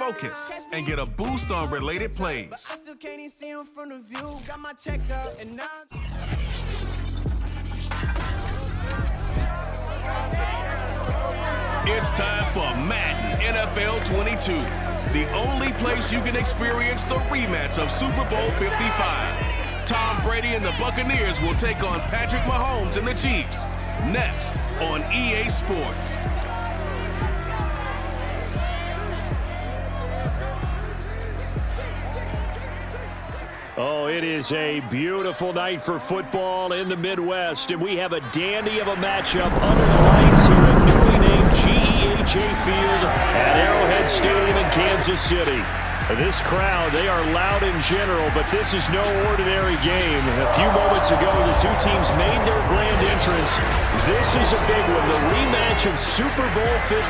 focus and get a boost on related plays. I still can't even see him from the view. Got my checkup and now. It's time for Madden NFL 22, the only place you can experience the rematch of Super Bowl 55. Tom Brady and the Buccaneers will take on Patrick Mahomes and the Chiefs, next on EA Sports. Oh, it is a beautiful night for football in the Midwest, and we have a dandy of a matchup under the lights here at newly named GEHA Field at Arrowhead Stadium in Kansas City. This crowd, they are loud in general, but this is no ordinary game. A few moments ago, the two teams made their grand entrance. This is a big one, the rematch of Super Bowl 55,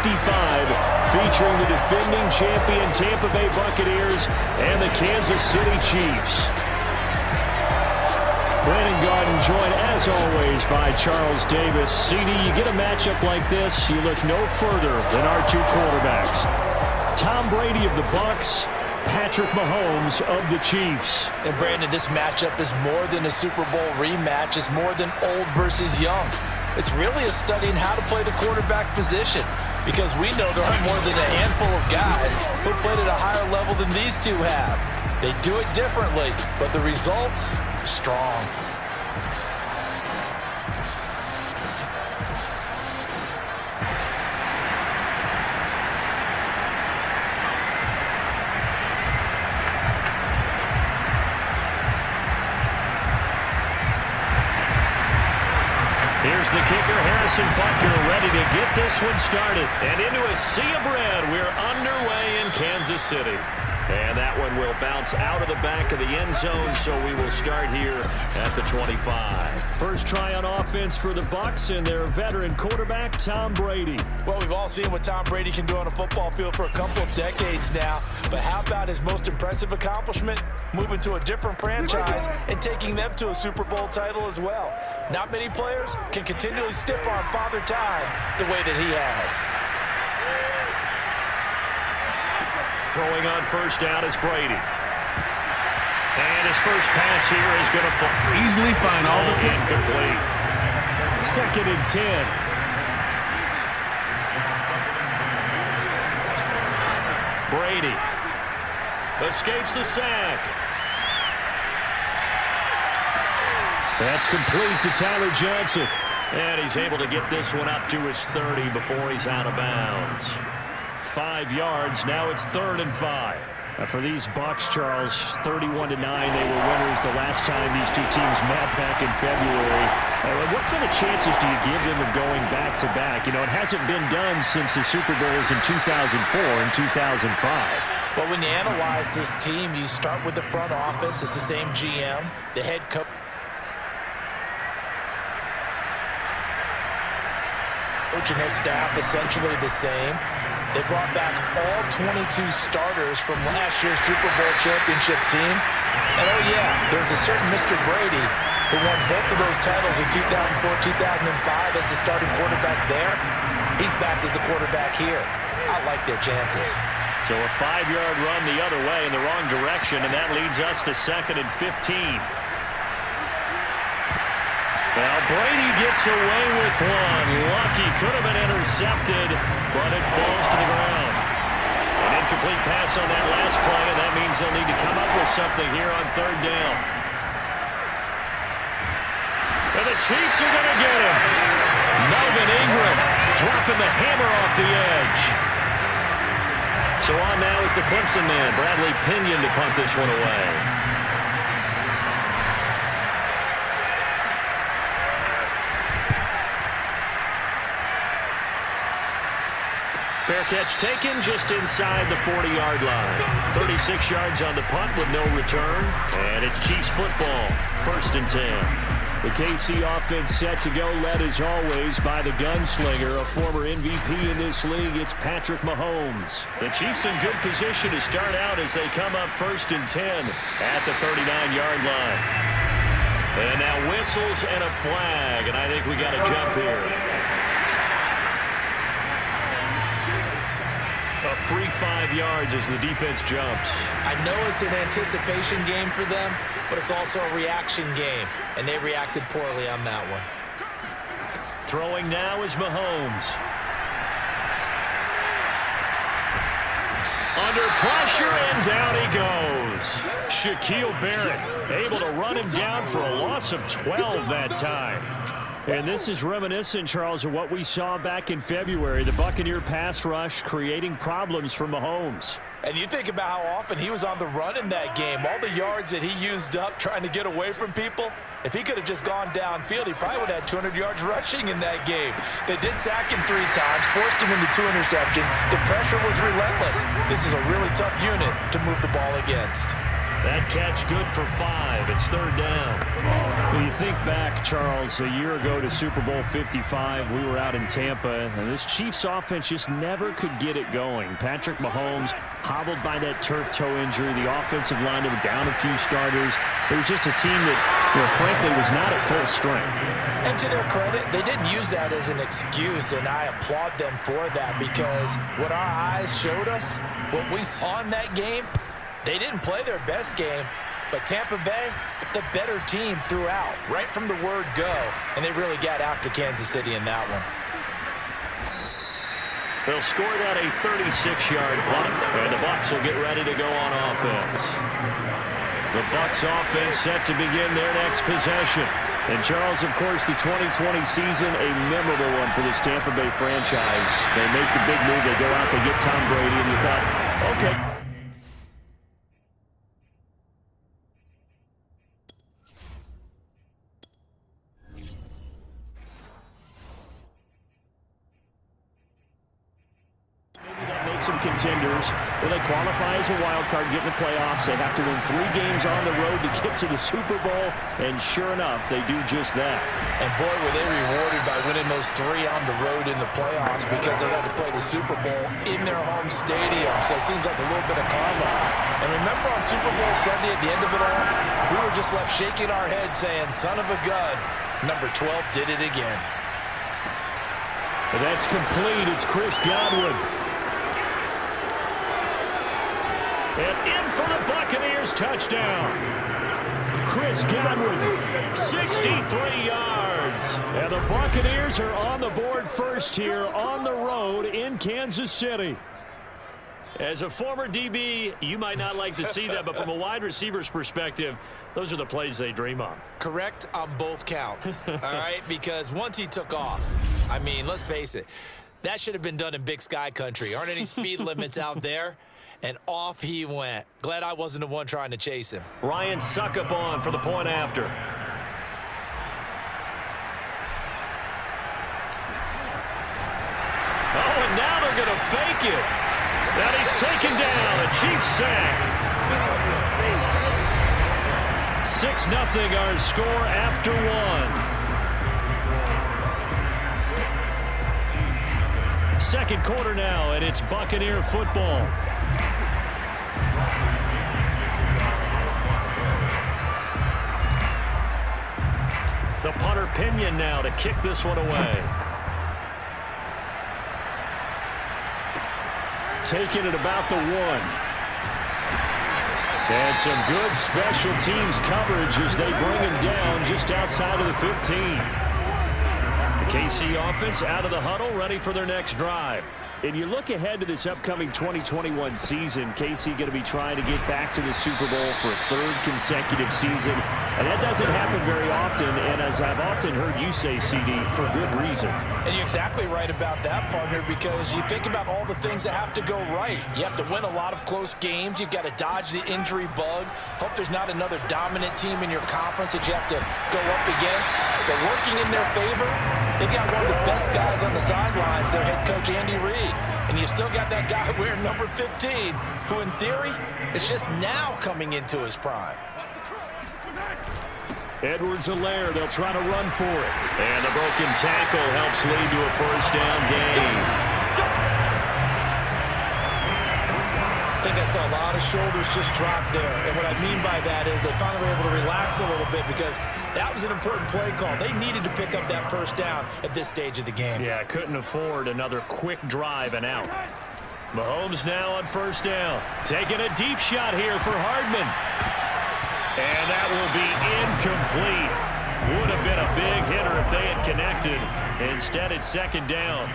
featuring the defending champion Tampa Bay Buccaneers and the Kansas City Chiefs. Brandon Gaudin joined, as always, by Charles Davis. CD, you get a matchup like this, you look no further than our two quarterbacks. Tom Brady of the Bucs, Patrick Mahomes of the Chiefs. And Brandon, this matchup is more than a Super Bowl rematch. It's more than old versus young. It's really a study in how to play the quarterback position, because we know there aren't more than a handful of guys who played at a higher level than these two have. They do it differently, but the results, strong. Here's the kicker, Harrison Butker, ready to get this one started. And into a sea of red, we're underway in Kansas City. And that one will bounce out of the back of the end zone, so we will start here at the 25. First try on offense for the Bucs and their veteran quarterback, Tom Brady. Well, we've all seen what Tom Brady can do on a football field for a couple of decades now. But how about his most impressive accomplishment? Moving to a different franchise and taking them to a Super Bowl title as well. Not many players can continually stiff-arm Father Time the way that he has. Throwing on first down is Brady. And his first pass here is going to fall. Easily find all the picks. Incomplete. 2nd and 10. Brady escapes the sack. That's complete to Tyler Johnson. And he's able to get this one up to his 30 before he's out of bounds. 5 yards. Now it's 3rd and 5. For these Bucs, Charles, 31-9, they were winners the last time these two teams met back in February. What kind of chances do you give them of going back-to-back? You know, it hasn't been done since the Super Bowls in 2004 and 2005. Well, when you analyze this team, you start with the front office. It's the same GM, the head coach. And his staff essentially the same. They brought back all 22 starters from last year's Super Bowl championship team. And oh yeah, there's a certain Mr. Brady who won both of those titles in 2004-2005 as the starting quarterback there. He's back as the quarterback here. I like their chances. So a 5-yard run the other way in the wrong direction, and that leads us to 2nd and 15. Well, Brady gets away with one. Lucky, could have been intercepted, but it falls to the ground. An incomplete pass on that last play, and that means they'll need to come up with something here on 3rd down. And the Chiefs are going to get him. Melvin Ingram dropping the hammer off the edge. So on now is the Clemson man, Bradley Pinion, to punt this one away. Fair catch taken just inside the 40-yard line. 36 yards on the punt with no return. And it's Chiefs football, 1st and 10. The KC offense set to go, led as always by the gunslinger, a former MVP in this league. It's Patrick Mahomes. The Chiefs in good position to start out as they come up 1st and 10 at the 39-yard line. And now whistles and a flag, and I think we got a jump here. A free 5 yards as the defense jumps. I know it's an anticipation game for them, but it's also a reaction game, and they reacted poorly on that one. Throwing now is Mahomes. Under pressure, and down he goes. Shaquille Barrett able to run him down for a loss of 12 that time. And this is reminiscent, Charles, of what we saw back in February. The Buccaneer pass rush creating problems for Mahomes. And you think about how often he was on the run in that game. All the yards that he used up trying to get away from people. If he could have just gone downfield, he probably would have had 200 yards rushing in that game. They did sack him 3 times, forced him into 2 interceptions. The pressure was relentless. This is a really tough unit to move the ball against. That catch good for 5. It's 3rd down. When you think back, Charles, a year ago to Super Bowl 55, we were out in Tampa, and this Chiefs offense just never could get it going. Patrick Mahomes hobbled by that turf toe injury. The offensive line was down a few starters. It was just a team that, frankly, was not at full strength. And to their credit, they didn't use that as an excuse, and I applaud them for that, because what our eyes showed us, what we saw in that game, they didn't play their best game, but Tampa Bay, the better team throughout, right from the word go, and they really got after Kansas City in that one. They'll score that a 36-yard punt, and the Bucs will get ready to go on offense. The Bucs offense set to begin their next possession. And Charles, of course, the 2020 season, a memorable one for this Tampa Bay franchise. They make the big move. They go out, they get Tom Brady, and you thought, okay. Some contenders. Will they qualify as a wild card, get in the playoffs? They have to win 3 games on the road to get to the Super Bowl, and sure enough, they do just that. And boy, were they rewarded by winning those 3 on the road in the playoffs, because they had to play the Super Bowl in their home stadium, so it seems like a little bit of karma. And remember on Super Bowl Sunday at the end of it all, we were just left shaking our heads saying, son of a gun, number 12 did it again. And that's complete. It's Chris Godwin. And in for the Buccaneers, touchdown. Chris Godwin, 63 yards. And the Buccaneers are on the board first here on the road in Kansas City. As a former DB, you might not like to see that, but from a wide receiver's perspective, those are the plays they dream of. Correct on both counts, all right? Because once he took off, I mean, let's face it, that should have been done in Big Sky country. Aren't any speed limits out there? And off he went. Glad I wasn't the one trying to chase him. Ryan Suckup on for the point after. Oh, and now they're going to fake it. Now he's taken down. A Chiefs sack. 6-0 our score after 1. Second quarter now, and it's Buccaneer football. The punter Pinion now to kick this one away. Taking it about the 1. And some good special teams coverage as they bring him down just outside of the 15. The KC offense out of the huddle, ready for their next drive. And you look ahead to this upcoming 2021 season, KC going to be trying to get back to the Super Bowl for a 3rd consecutive season. And that doesn't happen very often, and as I've often heard you say, CD, for good reason. And you're exactly right about that, partner, because you think about all the things that have to go right. You have to win a lot of close games. You've got to dodge the injury bug. Hope there's not another dominant team in your conference that you have to go up against. But working in their favor, they've got one of the best guys on the sidelines, their head coach, Andy Reid. And you've still got that guy wearing number 15, who in theory is just now coming into his prime. Edwards-Helaire, they'll try to run for it. And the broken tackle helps lead to a 1st down gain. I think I saw a lot of shoulders just drop there. And what I mean by that is they finally were able to relax a little bit, because that was an important play call. They needed to pick up that 1st down at this stage of the game. Yeah, couldn't afford another quick drive and out. Mahomes now on first down. Taking a deep shot here for Hardman. And that will be incomplete. Would have been a big hitter if they had connected. Instead, it's second down.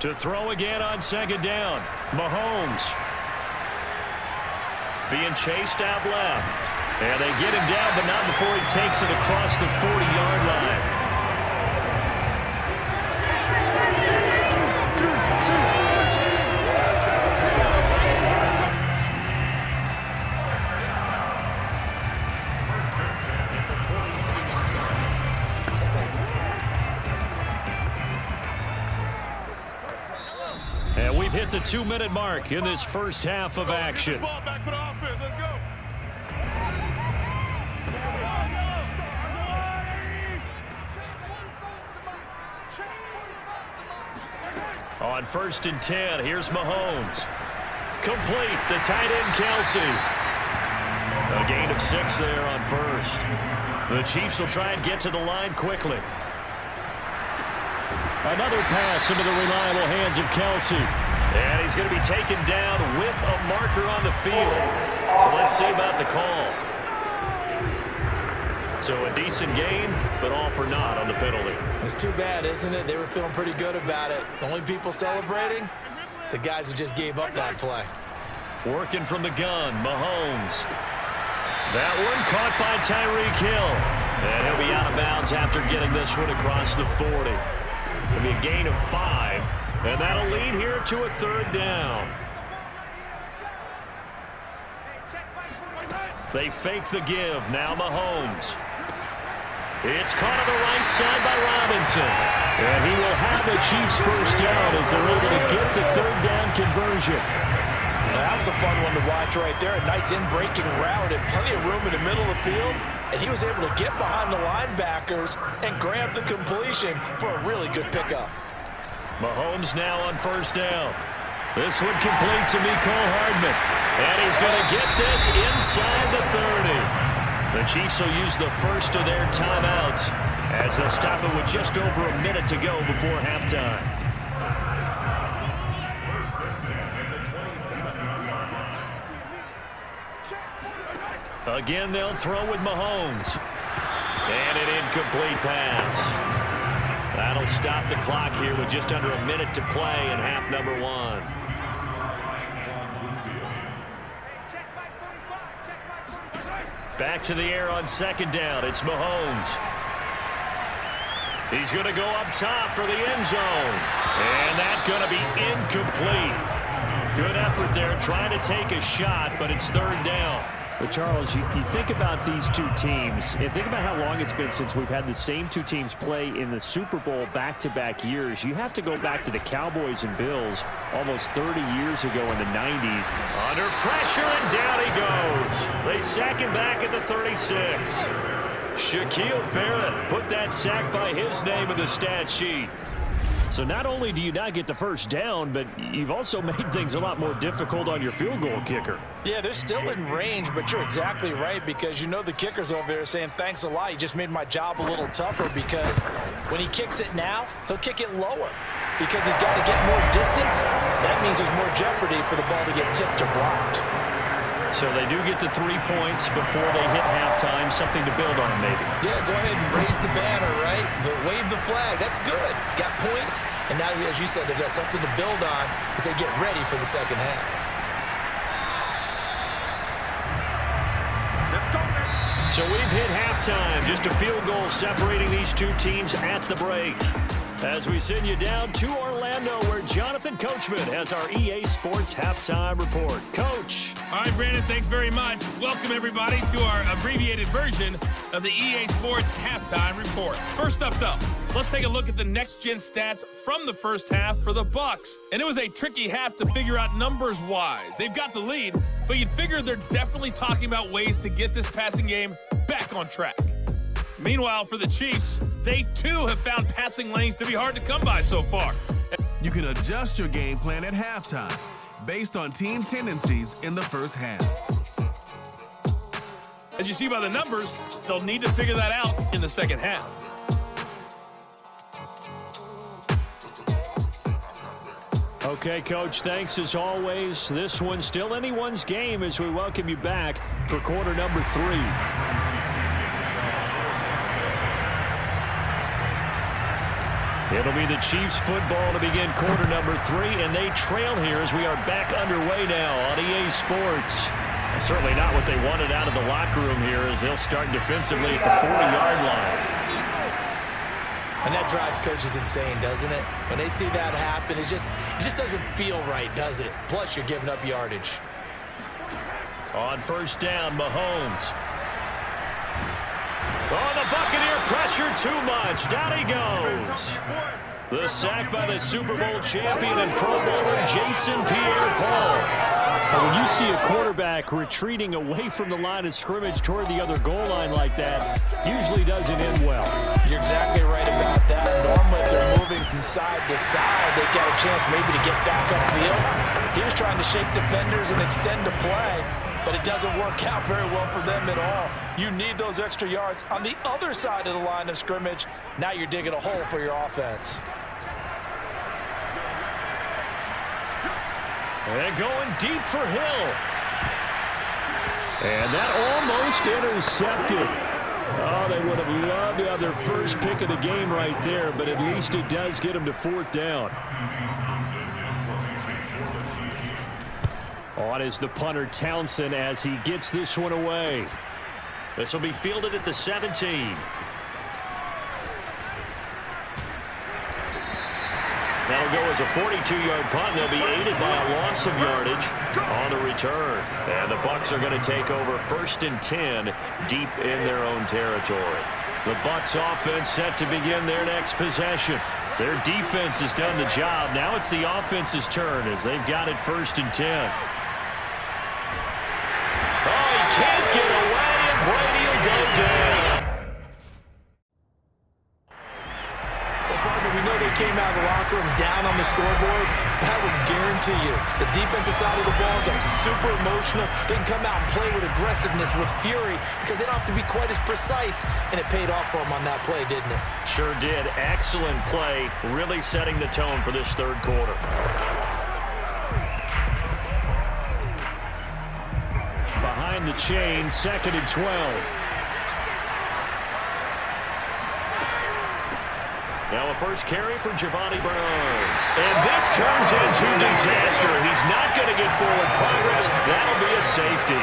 To throw again on second down. Mahomes. Being chased out left. And they get him down, but not before he takes it across the 40-yard line. And we've hit the 2-minute mark in this first half of action. Ball back for the offense. Let's go. On 1st and 10, here's Mahomes. Complete, the tight end Kelsey. A gain of 6 there on first. The Chiefs will try and get to the line quickly. Another pass into the reliable hands of Kelsey. And he's going to be taken down with a marker on the field. So let's see about the call. So a decent gain, but all for naught on the penalty. It's too bad, isn't it? They were feeling pretty good about it. The only people celebrating, the guys who just gave up that play. Working from the gun, Mahomes. That one caught by Tyreek Hill. And he'll be out of bounds after getting this one across the 40. It'll be a gain of 5. And that'll lead here to a third down. They fake the give. Now Mahomes. It's caught on the right side by Robinson. And he will have the Chiefs first down as they're able to get the third down conversion. That was a fun one to watch right there. A nice in-breaking route and plenty of room in the middle of the field. And he was able to get behind the linebackers and grab the completion for a really good pickup. Mahomes now on first down. This one complete to Mecole Hardman. And he's going to get this inside the 30. The Chiefs will use the first of their timeouts as they'll stop it with just over a minute to go before halftime. Again, they'll throw with Mahomes. And an incomplete pass. That'll stop the clock here with just under a minute to play in half number 1. Back to the air on second down. It's Mahomes. He's going to go up top for the end zone. And that's going to be incomplete. Good effort there trying to take a shot, but it's third down. But Charles, you think about these two teams, and think about how long it's been since we've had the same two teams play in the Super Bowl back-to-back years. You have to go back to the Cowboys and Bills almost 30 years ago in the 90s. Under pressure, and down he goes. They sack him back at the 36. Shaquille Barrett put that sack by his name in the stat sheet. So not only do you not get the first down, but you've also made things a lot more difficult on your field goal kicker. Yeah, they're still in range, but you're exactly right because you know the kicker's over there saying, thanks a lot. You just made my job a little tougher because when he kicks it now, he'll kick it lower because he's got to get more distance. That means there's more jeopardy for the ball to get tipped or blocked. So they do get the 3 points before they hit halftime, something to build on maybe. Yeah, go ahead and raise the banner, right? But wave the flag. That's good. Got points. And now, as you said, they've got something to build on as they get ready for the second half. So we've hit halftime. Just a field goal separating these two teams at the break. As we send you down to Orlando, where Jonathan Coachman has our EA Sports Halftime Report. Coach. All right, Brandon, thanks very much. Welcome, everybody, to our abbreviated version of the EA Sports Halftime Report. First up, though, let's take a look at the next-gen stats from the first half for the Bucs. And it was a tricky half to figure out numbers-wise. They've got the lead, but you'd figure they're definitely talking about ways to get this passing game back on track. Meanwhile, for the Chiefs, they too have found passing lanes to be hard to come by so far. You can adjust your game plan at halftime based on team tendencies in the first half. As you see by the numbers, they'll need to figure that out in the second half. Okay, Coach, thanks as always. This one's still anyone's game as we welcome you back for quarter number 3. It'll be the Chiefs football to begin quarter number 3, and they trail here as we are back underway now on EA Sports. Certainly not what they wanted out of the locker room here as they'll start defensively at the 40-yard line. And that drives coaches insane, doesn't it? When they see that happen, it just doesn't feel right, does it? Plus, you're giving up yardage. On first down, Mahomes. Oh, the Buccaneer pressure too much. Down he goes. The sack by the Super Bowl champion and Pro Bowler Jason Pierre-Paul. When you see a quarterback retreating away from the line of scrimmage toward the other goal line like that, usually doesn't end well. You're exactly right about that. Normally, if they're moving from side to side, they've got a chance maybe to get back upfield. He was trying to shake defenders and extend the play, but it doesn't work out very well for them at all. You need those extra yards on the other side of the line of scrimmage. Now you're digging a hole for your offense. And going deep for Hill. And that almost intercepted. Oh, they would have loved to have their first pick of the game right there, but at least it does get them to 4th down. On is the punter Townsend as he gets this one away. This will be fielded at the 17. That'll go as a 42-yard punt. They'll be aided by a loss of yardage on the return. And the Bucs are going to take over 1st and 10 deep in their own territory. The Bucs offense set to begin their next possession. Their defense has done the job. Now it's the offense's turn as they've got it 1st and 10. Oh, he can't get away, and Brady will go down. We know they came out of the locker room down on the scoreboard, but I would guarantee you the defensive side of the ball got super emotional. They can come out and play with aggressiveness, with fury, because they don't have to be quite as precise, and it paid off for them on that play, didn't it? Sure did. Excellent play, really setting the tone for this 3rd quarter. Behind the chain, 2nd and 12. Now a first carry for Giovanni Brown. And this turns into disaster. He's not going to get forward progress. That'll be a safety.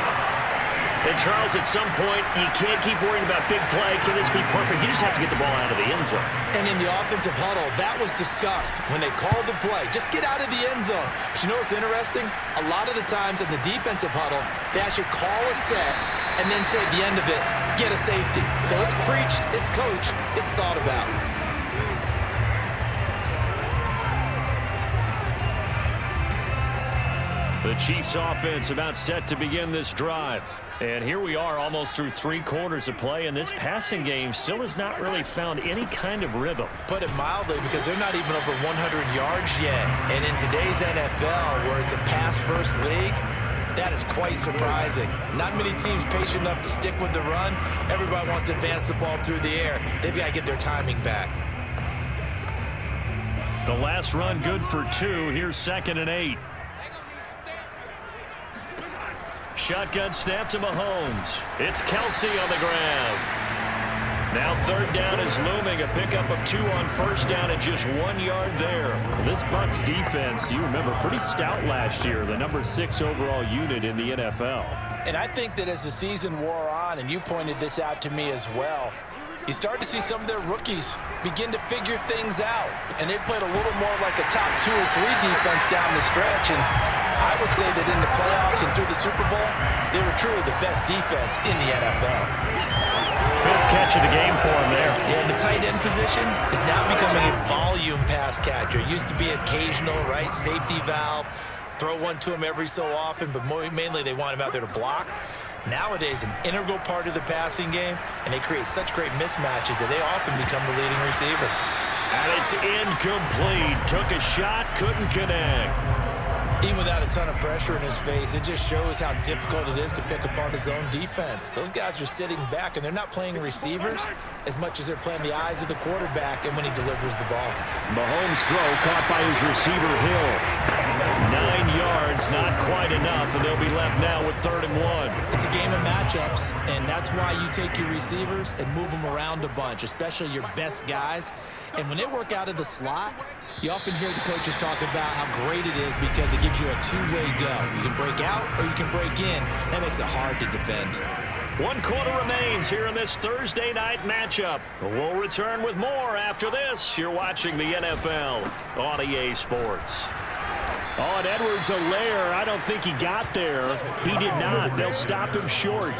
And Charles, at some point, you can't keep worrying about big play. Can this be perfect? You just have to get the ball out of the end zone. And in the offensive huddle, that was discussed when they called the play. Just get out of the end zone. But you know what's interesting? A lot of the times in the defensive huddle, they actually call a set and then say at the end of it, get a safety. So it's preached, it's coached, it's thought about. The Chiefs offense about set to begin this drive. And here we are almost through 3 quarters of play, and this passing game still has not really found any kind of rhythm. Put it mildly, because they're not even over 100 yards yet. And in today's NFL, where it's a pass-first league, that is quite surprising. Not many teams patient enough to stick with the run. Everybody wants to advance the ball through the air. They've got to get their timing back. The last run good for 2. Here's 2nd and 8. Shotgun snap to Mahomes. It's Kelsey on the ground. Now 3rd down is looming. A pickup of 2 on 1st down and just 1 yard there. This Bucs defense, you remember, pretty stout last year. The number 6 overall unit in the NFL. And I think that as the season wore on, and you pointed this out to me as well, you start to see some of their rookies begin to figure things out. And they played a little more like a top 2 or 3 defense down the stretch. And I would say that in the playoffs and through the Super Bowl, they were truly the best defense in the NFL. 5th catch of the game for him there. Yeah, and the tight end position is now becoming a volume pass catcher. It used to be occasional, right? Safety valve. Throw one to him every so often, but mainly they want him out there to block. Nowadays, an integral part of the passing game, and they create such great mismatches that they often become the leading receiver. And it's incomplete. Took a shot, couldn't connect. Even without a ton of pressure in his face, it just shows how difficult it is to pick apart his own defense. Those guys are sitting back, and they're not playing receivers as much as they're playing the eyes of the quarterback and when he delivers the ball. Mahomes' throw caught by his receiver, Hill. 9 yards, not quite enough, and they'll be left now with 3rd and 1. It's a game of matchups, and that's why you take your receivers and move them around a bunch, especially your best guys. And when they work out of the slot, you often hear the coaches talk about how great it is because it gives you a two-way go. You can break out or you can break in. That makes it hard to defend. 1 quarter remains here in this Thursday night matchup. We'll return with more after this. You're watching the NFL on EA Sports. Oh, and Edwards-Helaire, I don't think he got there. He did not. They'll stop him short.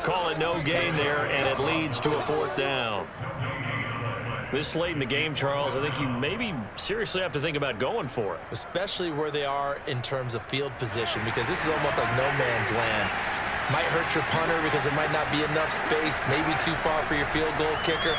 Call it no gain there, and it leads to a 4th down. This late in the game, Charles, I think you maybe seriously have to think about going for it. Especially where they are in terms of field position, because this is almost like no man's land. Might hurt your punter because there might not be enough space, maybe too far for your field goal kicker.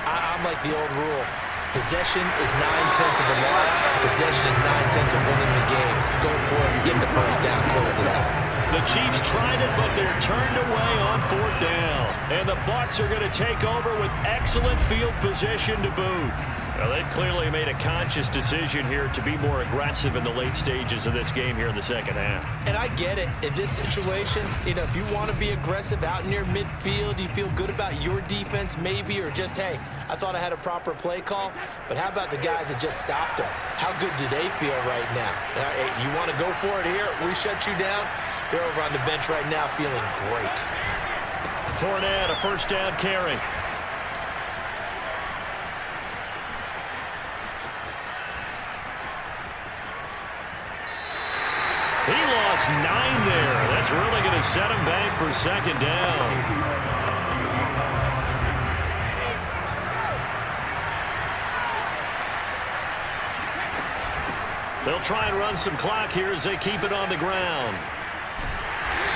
I'm like the old rule. Possession is 9/10 of a lot. Possession is 9/10 of winning the game. Go for it, get the first down, close it out. The Chiefs tried it, but they're turned away on 4th down. And the Bucs are going to take over with excellent field position to boot. Well, they've clearly made a conscious decision here to be more aggressive in the late stages of this game here in the second half. And I get it. In this situation, if you want to be aggressive out near midfield, you feel good about your defense maybe, or just, hey, I thought I had a proper play call. But how about the guys that just stopped them? How good do they feel right now? You want to go for it here? We shut you down? They're over on the bench right now feeling great. Fournette, a 1st down carry. He lost 9 there. That's really going to set him back for 2nd down. They'll try and run some clock here as they keep it on the ground.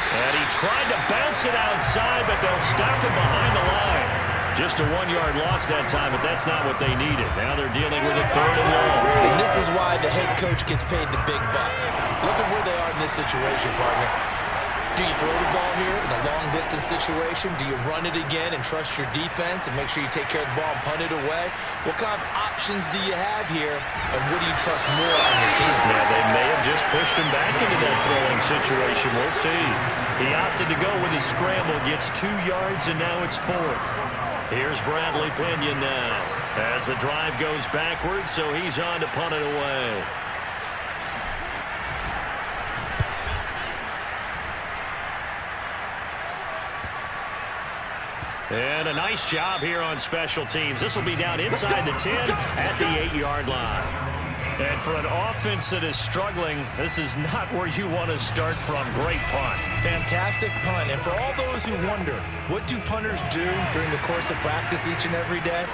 And he tried to bounce it outside, but they'll stop him behind the line. Just a 1-yard loss that time, but that's not what they needed. Now they're dealing with a 3rd and 1. And this is why the head coach gets paid the big bucks. Look at where they are in this situation, partner. Do you throw the ball here in a long-distance situation? Do you run it again and trust your defense and make sure you take care of the ball and punt it away? What kind of options do you have here, and what do you trust more on your team? Yeah, they may have just pushed him back into that throwing situation. We'll see. He opted to go with his scramble, gets 2 yards, and now it's 4th. Here's Bradley Pinion now as the drive goes backwards, so he's on to punt it away. And a nice job here on special teams. This will be down inside the 10 at the 8-yard line. And for an offense that is struggling, this is not where you want to start from. Great punt. Fantastic punt. And for all those who wonder, what do punters do during the course of practice each and every day?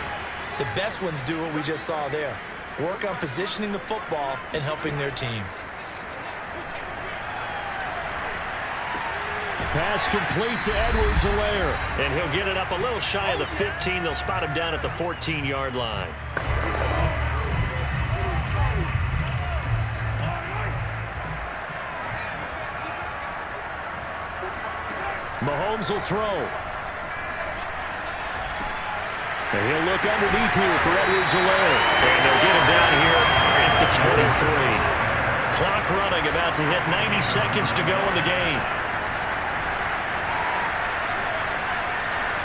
The best ones do what we just saw there. Work on positioning the football and helping their team. Pass complete to Edwards-Helaire. And he'll get it up a little shy of the 15. They'll spot him down at the 14-yard line. Mahomes will throw. And he'll look underneath here for Edwards-Helaire. And they'll get him down here at the 23. Clock running, about to hit 90 seconds to go in the game.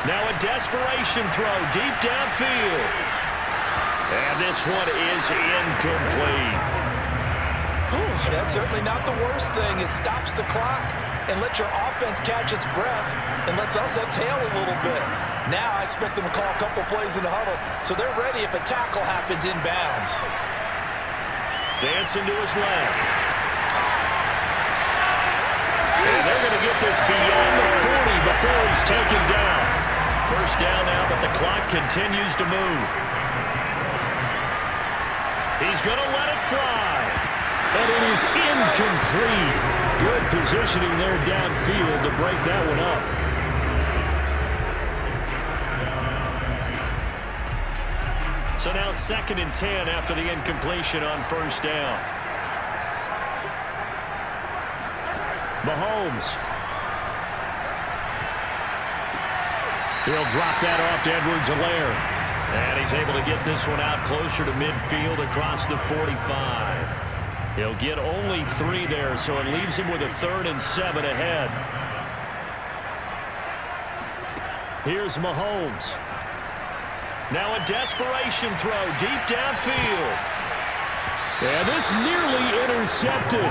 Now a desperation throw deep downfield. And this one is incomplete. That's certainly not the worst thing. It stops the clock and lets your offense catch its breath and lets us exhale a little bit. Now I expect them to call a couple plays in the huddle, so they're ready if a tackle happens inbounds. Dancing to his left. And they're going to get this beyond the 40 before he's taken down. First down now, but the clock continues to move. He's going to let it fly. And it is incomplete. Good positioning there downfield to break that one up. So now 2nd and 10 after the incompletion on first down. Mahomes. He'll drop that off to Edwards-Helaire. And he's able to get this one out closer to midfield across the 45. He'll get only 3 there, so it leaves him with a 3rd and 7 ahead. Here's Mahomes. Now a desperation throw deep downfield. And this nearly intercepted.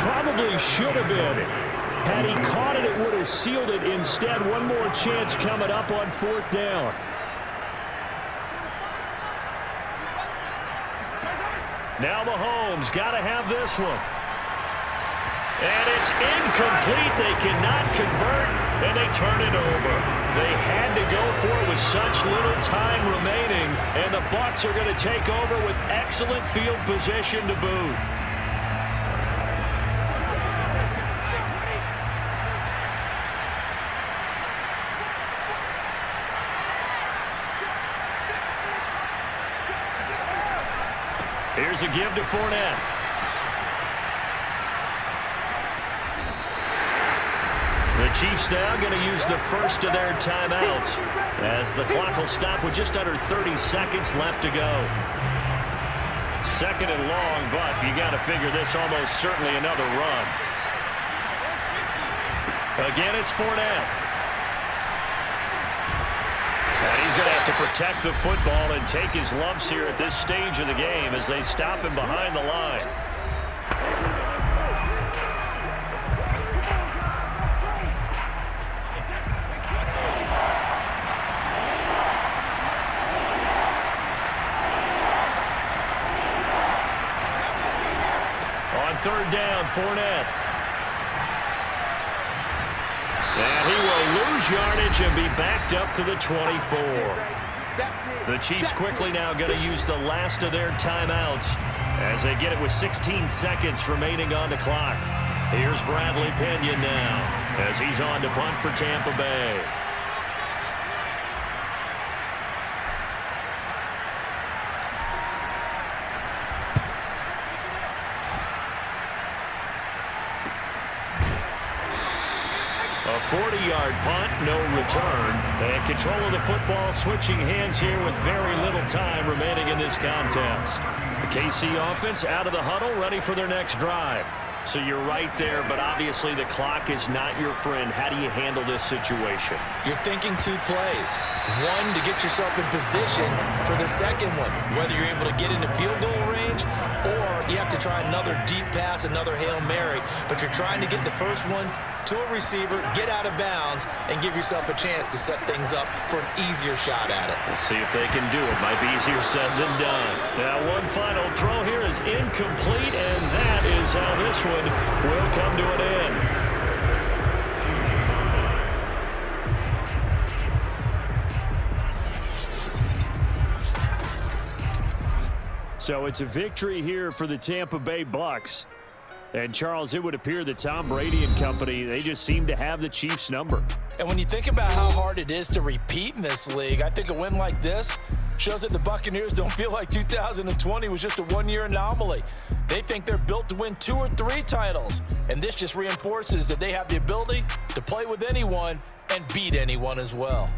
Probably should have been. Had he caught it, it would have sealed it. Instead, one more chance coming up on 4th down. Now Mahomes got to have this one. And it's incomplete. They cannot convert, and they turn it over. They had to go for it with such little time remaining, and the Bucs are going to take over with excellent field position to boot. Here's a give to Fournette. The Chiefs now going to use the first of their timeouts as the clock will stop with just under 30 seconds left to go. 2nd and long, but you got to figure this almost certainly another run. Again, it's Fournette. And he's going to have to protect the football and take his lumps here at this stage of the game as they stop him behind the line. On 3rd down, Fournette. And he will lose yardage and be backed up to the 24. The Chiefs quickly now going to use the last of their timeouts as they get it with 16 seconds remaining on the clock. Here's Bradley Pinion now as he's on to punt for Tampa Bay. A 40-yard punt, no return. And control of the football switching hands here with very little time remaining in this contest. The KC offense out of the huddle, ready for their next drive. So you're right there, but obviously the clock is not your friend. How do you handle this situation? You're thinking 2 plays. One, to get yourself in position for the second one, whether you're able to get into field goal range or you have to try another deep pass, another Hail Mary. But you're trying to get the first one to a receiver, get out of bounds, and give yourself a chance to set things up for an easier shot at it. We'll see if they can do it. Might be easier said than done. Now, one final throw here is incomplete, and that is how this one will come to an end. So it's a victory here for the Tampa Bay Bucs. And, Charles, it would appear that Tom Brady and company, they just seem to have the Chiefs' number. And when you think about how hard it is to repeat in this league, I think a win like this shows that the Buccaneers don't feel like 2020 was just a one-year anomaly. They think they're built to win 2 or 3 titles. And this just reinforces that they have the ability to play with anyone and beat anyone as well.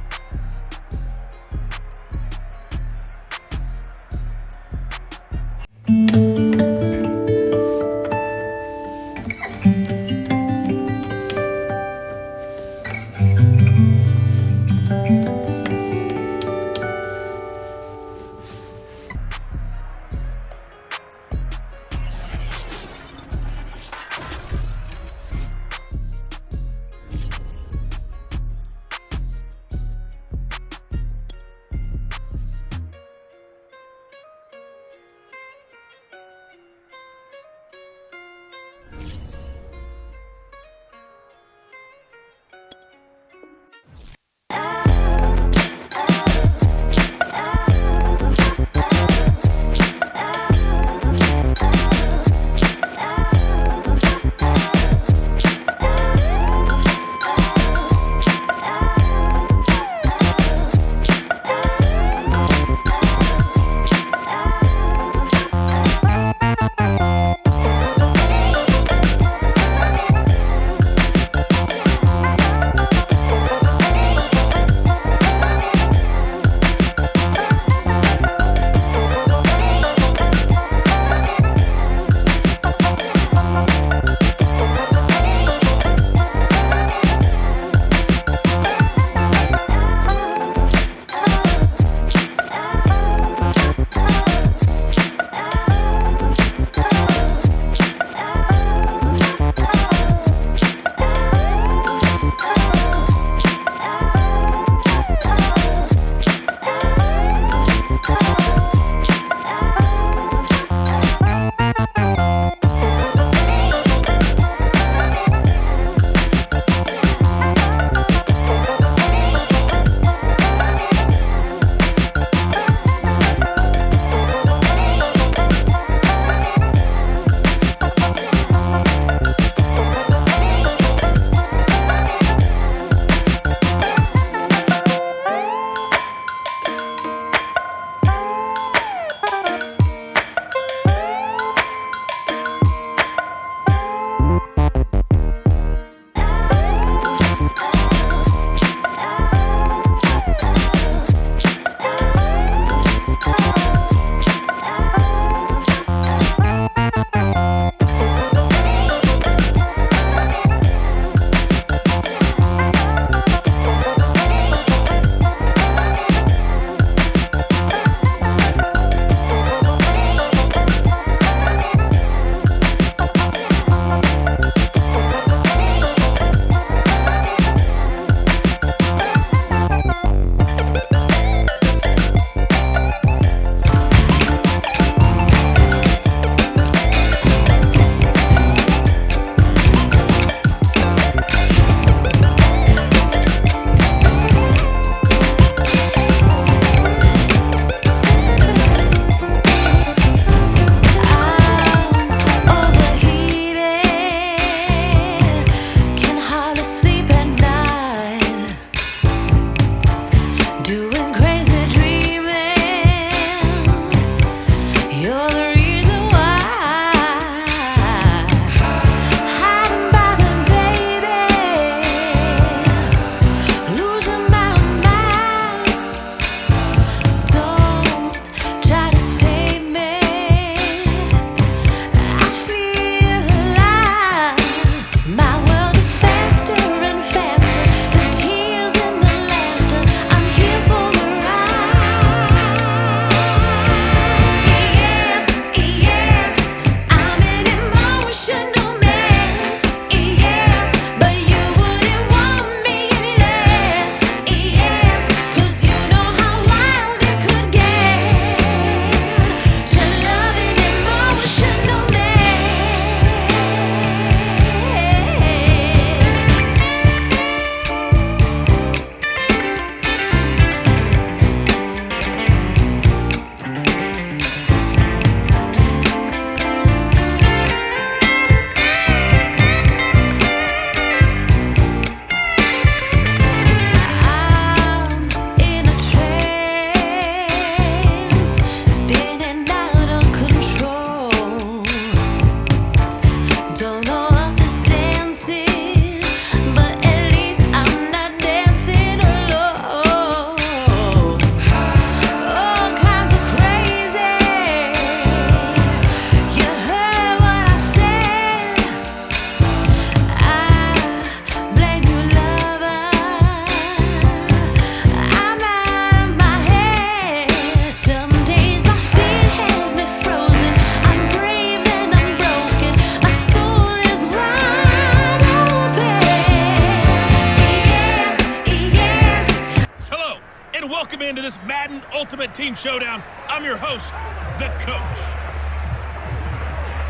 into this Madden Ultimate Team Showdown. I'm your host, the Coach.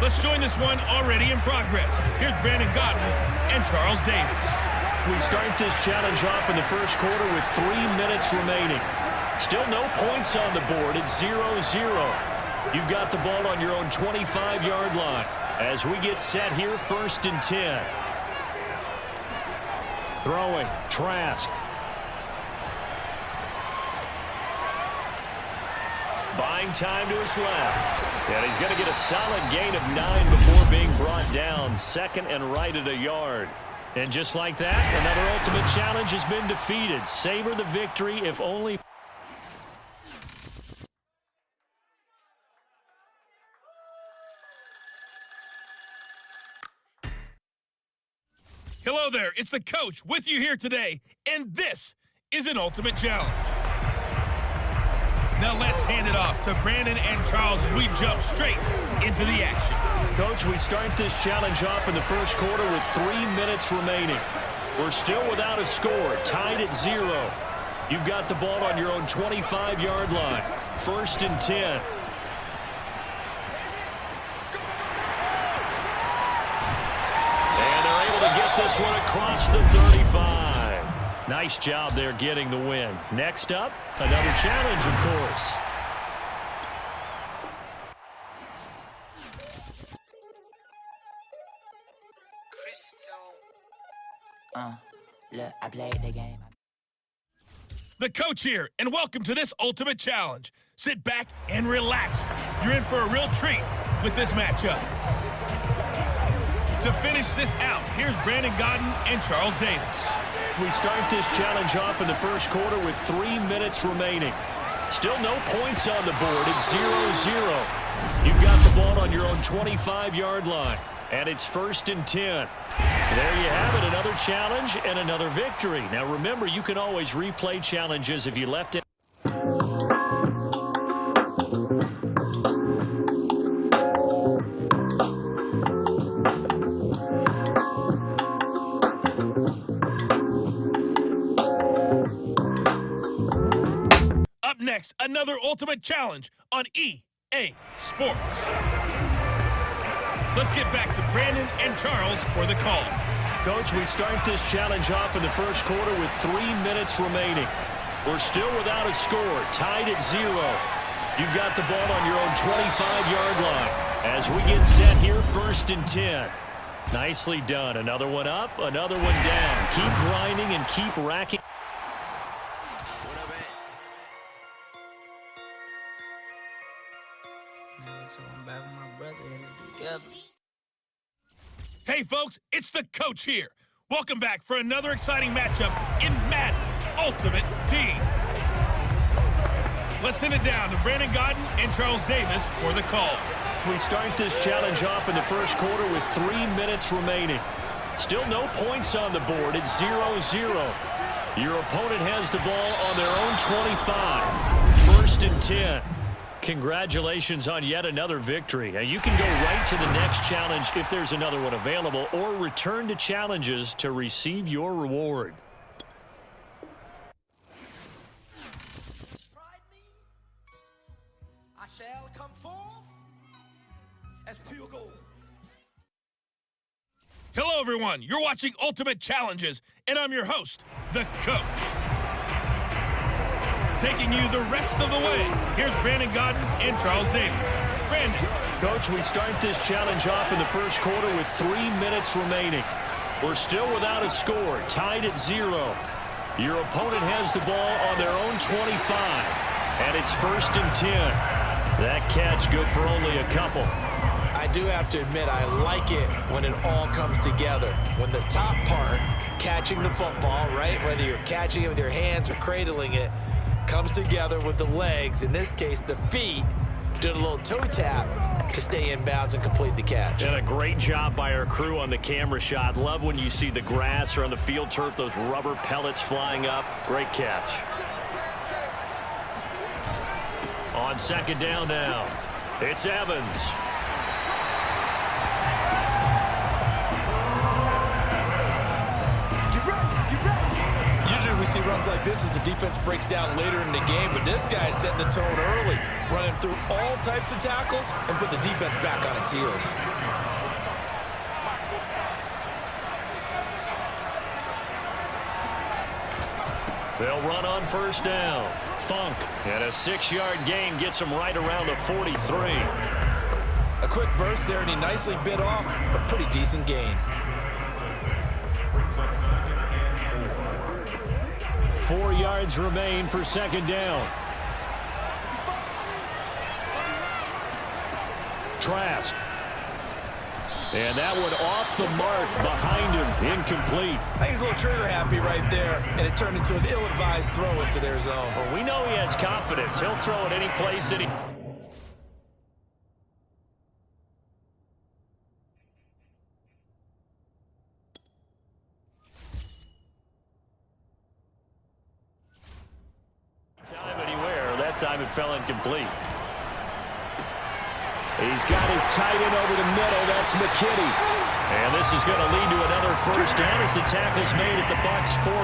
Let's join this one already in progress. Here's Brandon Gaudin and Charles Davis. We start this challenge off in the first quarter with 3 minutes remaining. Still no points on the board. It's 0-0. You've got the ball on your own 25-yard line. As we get set here, 1st and 10. Throwing, Trask. Buying time to his left. And he's going to get a solid gain of 9 before being brought down. 2nd and right at a yard. And just like that, another ultimate challenge has been defeated. Savor the victory, if only... Hello there, it's the Coach with you here today, and this is an Ultimate Challenge. Now let's hand it off to Brandon and Charles as we jump straight into the action. Coach, we start this challenge off in the first quarter with 3 minutes remaining. We're still without a score, tied at 0. You've got the ball on your own 25-yard line. 1st and 10. Get this one across the 35. Nice job there getting the win. Next up, another challenge, of course. Look, I played the game. The Coach here, and welcome to this Ultimate Challenge. Sit back and relax. You're in for a real treat with this matchup. To finish this out, here's Brandon Gaudin and Charles Davis. We start this challenge off in the first quarter with 3 minutes remaining. Still no points on the board. It's 0-0. You've got the ball on your own 25-yard line, and it's 1st and 10. There you have it, another challenge and another victory. Now remember, you can always replay challenges if you left it. Next, another Ultimate Challenge on EA Sports. Let's get back to Brandon and Charles for the call. Coach, we start this challenge off in the first quarter with 3 minutes remaining. We're still without a score, tied at 0. You've got the ball on your own 25-yard line. As we get set here, 1st and 10. Nicely done. Another one up, another one down. Keep grinding and keep racking. Hey folks, it's the Coach here. Welcome back for another exciting matchup in Madden Ultimate Team. Let's send it down to Brandon Gaudin and Charles Davis for the call. We start this challenge off in the first quarter with 3 minutes remaining. Still no points on the board. It's 0-0. Your opponent has the ball on their own 25. 1st and 10. Congratulations on yet another victory. Now you can go right to the next challenge if there's another one available, or return to challenges to receive your reward. Tried me, I shall come forth as pure gold. Hello everyone, you're watching Ultimate Challenges, and I'm your host, the Coach. Taking you the rest of the way, here's Brandon Gaudin and Charles Davis. Brandon. Coach, we start this challenge off in the first quarter with 3 minutes remaining. We're still without a score, tied at 0. Your opponent has the ball on their own 25, and it's 1st and 10. That catch good for only a couple. I do have to admit, I like it when it all comes together. When the top part, catching the football, right, whether you're catching it with your hands or cradling it, comes together with the legs, in this case the feet, doing a little toe tap to stay in bounds and complete the catch. And a great job by our crew on the camera shot. Love when you see the grass or on the field turf, those rubber pellets flying up. Great catch. On 2nd down now, it's Evans. Usually we we see runs like this as the defense breaks down later in the game, but this guy's setting the tone early, running through all types of tackles and put the defense back on its heels. They'll run on first down. Funk, and a 6-yard gain gets him right around the 43. A quick burst there, and he nicely bit off a pretty decent gain. 4 yards remain for second down. Trask. And that one off the mark behind him, incomplete. I think he's a little trigger happy right there, and it turned into an ill-advised throw into their zone. Well, we know he has confidence. He'll throw it any place that he... Time anywhere. That time it fell incomplete. He's got his tight end over the middle. That's McKinney. And this is going to lead to another first down as the tackle's made at the Bucs 40.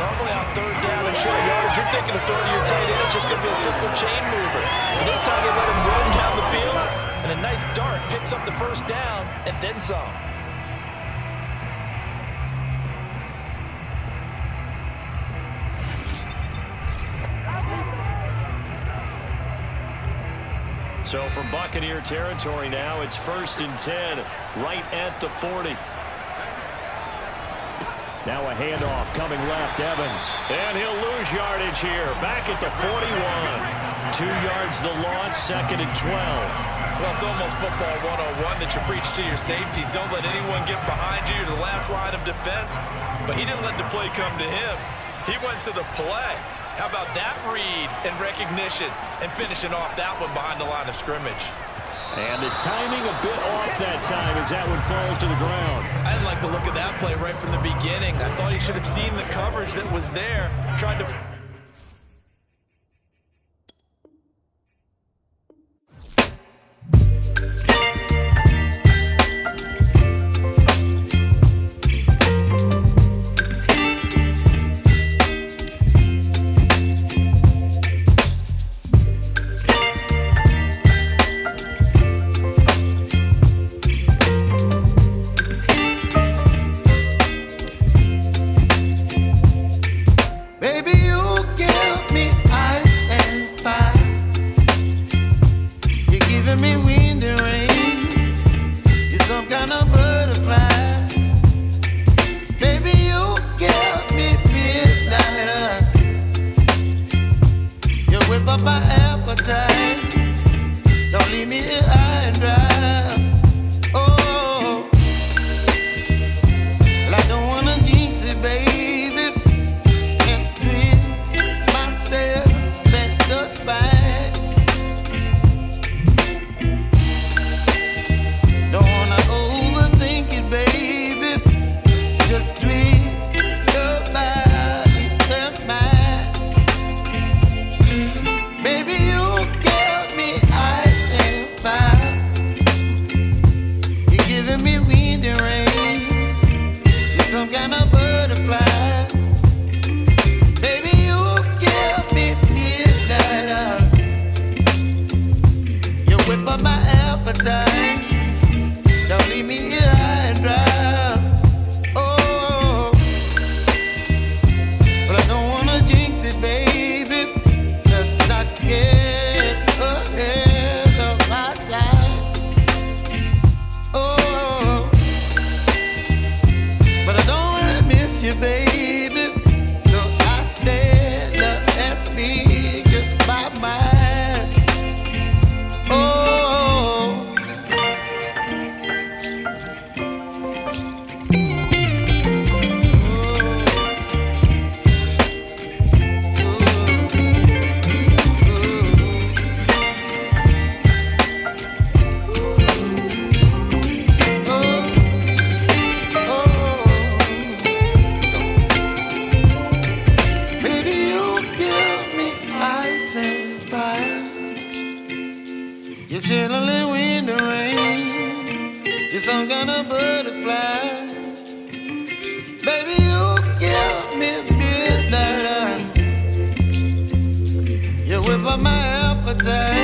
Normally on third down and short yardage, you're thinking of throwing to your tight end. It's just going to be a simple chain mover. But this time they let him run down the field, and a nice dart picks up the first down and then some. So from Buccaneer territory now, it's 1st and 10, right at the 40. Now a handoff coming left, Evans. And he'll lose yardage here, back at the 41. 2 yards the loss, 2nd and 12. Well, it's almost football 101 that you preach to your safeties. Don't let anyone get behind you. You're the last line of defense. But he didn't let the play come to him. He went to the play. How about that read and recognition and finishing off that one behind the line of scrimmage? And the timing a bit off that time as that one falls to the ground. I didn't like the look of that play right from the beginning. I thought he should have seen the coverage that was there, tried to... Baby, you say.